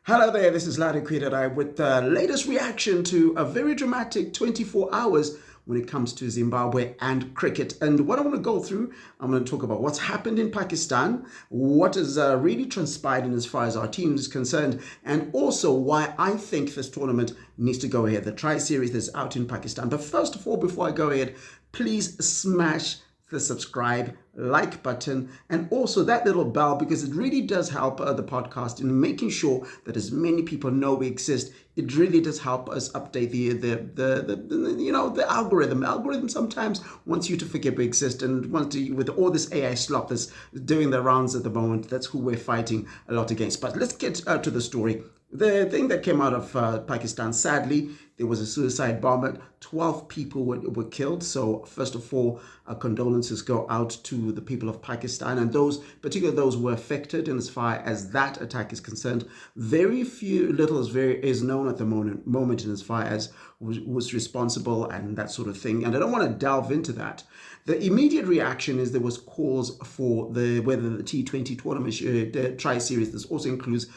Hello there, this is Kwirirayi with the latest reaction to a very dramatic 24 hours when it comes to Zimbabwe and cricket. And what I want to go through, I'm going to talk about what's happened in Pakistan, what has really transpired as far as our team is concerned, and also why I think this tournament needs to go ahead, the tri-series that's out in Pakistan. But first of all, before I go ahead, please smash the subscribe, like button, and also that little bell, because it really does help the podcast in making sure that as many people know we exist. It really does help us update the algorithm. The algorithm sometimes wants you to forget we exist and wants to, with all this AI slop that's doing the rounds at the moment. That's who we're fighting a lot against. But let's get to the story. The thing that came out of Pakistan, sadly, there was a suicide bomber. 12 people were killed. So first of all, our condolences go out to the people of Pakistan and those, particularly those who were affected. And as far as that attack is concerned, very little is known at the moment in as far as who was responsible and that sort of thing. And I don't want to delve into that. The immediate reaction is there was calls for whether the T20 tournament, the tri-series, this also includes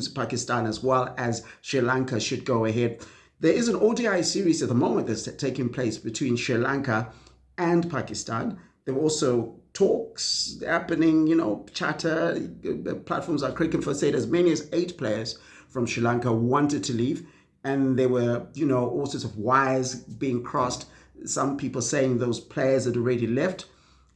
Pakistan as well as Sri Lanka, should go ahead. There is an ODI series at the moment that's taking place between Sri Lanka and Pakistan. There were also talks happening, chatter, platforms like Cricket for said as many as 8 players from Sri Lanka wanted to leave. And there were, all sorts of wires being crossed. Some people saying those players had already left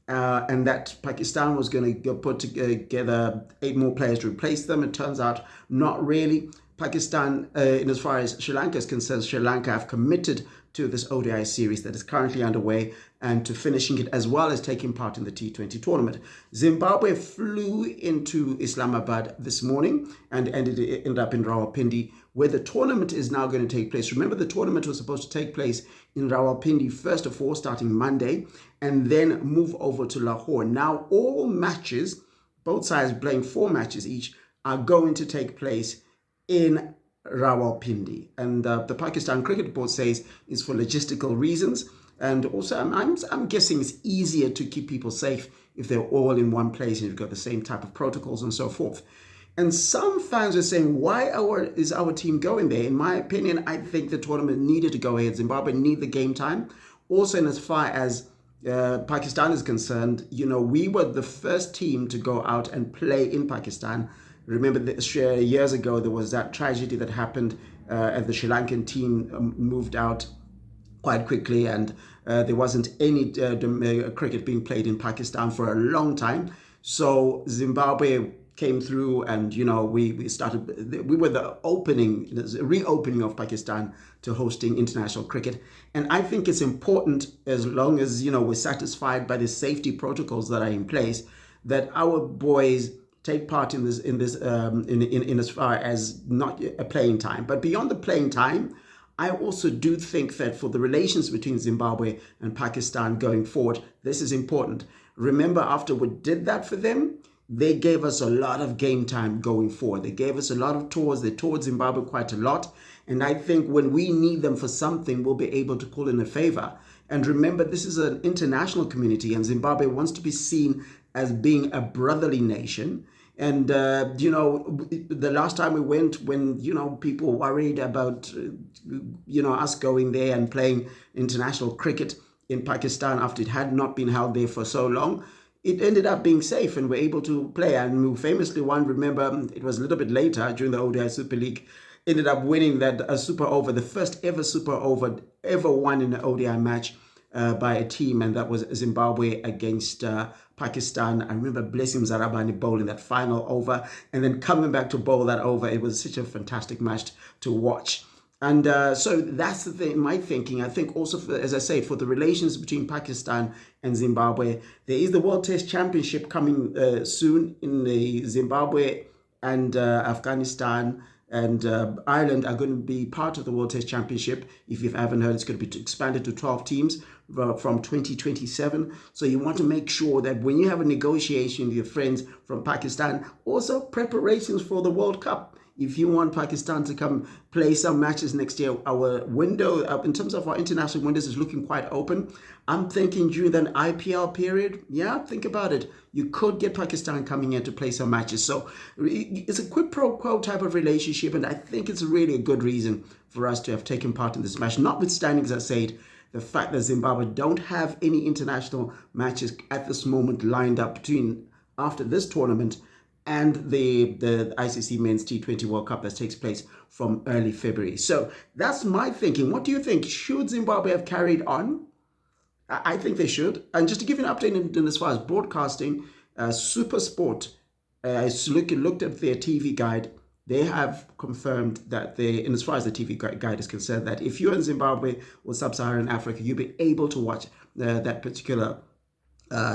and that Pakistan was going to put together 8 more players to replace them. It turns out not really. Pakistan, in as far as Sri Lanka is concerned, Sri Lanka have committed to this ODI series that is currently underway and to finishing it as well as taking part in the T20 tournament. Zimbabwe flew into Islamabad this morning and ended up in Rawalpindi, where the tournament is now going to take place. Remember, the tournament was supposed to take place in Rawalpindi first of all, starting Monday, and then move over to Lahore. Now, all matches, both sides playing 4 matches each, are going to take place in Rawalpindi. And the Pakistan Cricket Board says it's for logistical reasons. And also, I'm guessing it's easier to keep people safe if they're all in one place and you've got the same type of protocols and so forth. And some fans are saying, why is our team going there? In my opinion, I think the tournament needed to go ahead. Zimbabwe need the game time. Also, in as far as Pakistan is concerned, we were the first team to go out and play in Pakistan. Remember that years ago, there was that tragedy that happened and the Sri Lankan team moved out quite quickly, and there wasn't any cricket being played in Pakistan for a long time. So Zimbabwe came through and, we were the reopening of Pakistan to hosting international cricket. And I think it's important, as long as, we're satisfied by the safety protocols that are in place, that our boys take part in as far as not a playing time. But beyond the playing time, I also do think that for the relations between Zimbabwe and Pakistan going forward, this is important. Remember, after we did that for them, they gave us a lot of game time going forward. They gave us a lot of tours. They toured Zimbabwe quite a lot. And I think when we need them for something, we'll be able to call in a favor. And remember, this is an international community, and Zimbabwe wants to be seen as being a brotherly nation. And, the last time we went, when, people worried about, us going there and playing international cricket in Pakistan after it had not been held there for so long, it ended up being safe and we're able to play. And we famously won, remember, it was a little bit later during the ODI Super League, ended up winning that super over, the first ever super over ever won in an ODI match by a team, and that was Zimbabwe against Pakistan. I remember Blessing Zarabani bowling that final over and then coming back to bowl that over. It was such a fantastic match to watch. And so that's the thing, my thinking. I think also, as I say, for the relations between Pakistan and Zimbabwe, there is the World Test Championship coming soon in the Zimbabwe and Afghanistan and Ireland are going to be part of the World Test Championship. If you haven't heard, it's going to be expanded to 12 teams. from 2027. So you want to make sure that when you have a negotiation with your friends from Pakistan, also preparations for the World Cup. If you want Pakistan to come play some matches next year, our window, in terms of our international windows, is looking quite open. I'm thinking during that IPL period, yeah, think about it. You could get Pakistan coming in to play some matches. So it's a quid pro quo type of relationship, and I think it's really a good reason for us to have taken part in this match, notwithstanding, as I said, the fact that Zimbabwe don't have any international matches at this moment lined up between after this tournament and the ICC Men's T20 World Cup that takes place from early February. So that's my thinking. What do you think? Should Zimbabwe have carried on? I think they should. And just to give you an update in as far as broadcasting, Super Sport, I looked at their TV guide. They have confirmed that and as far as the TV guide is concerned, that if you're in Zimbabwe or Sub-Saharan Africa, you'll be able to watch that particular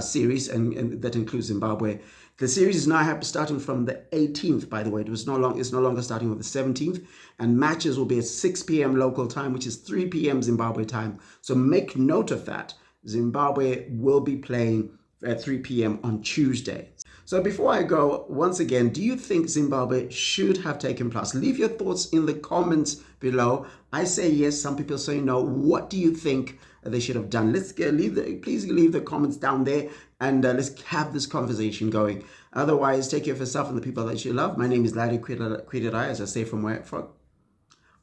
series, and that includes Zimbabwe. The series is now starting from the 18th, by the way. It's no longer starting on the 17th, and matches will be at 6 p.m. local time, which is 3 p.m. Zimbabwe time. So make note of that. Zimbabwe will be playing at 3 p.m. on Tuesday. So before I go, once again, do you think Zimbabwe should have taken plus? Leave your thoughts in the comments below. I say yes, some people say no. What do you think they should have done? Please leave the comments down there, and let's have this conversation going. Otherwise, take care of yourself and the people that you love. My name is Kwirirayi, as I say from where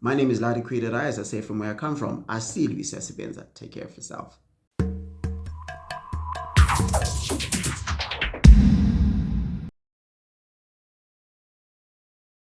My name is Kwirirayi, as I say from where I come from. Asilwi sebenza. Take care of yourself.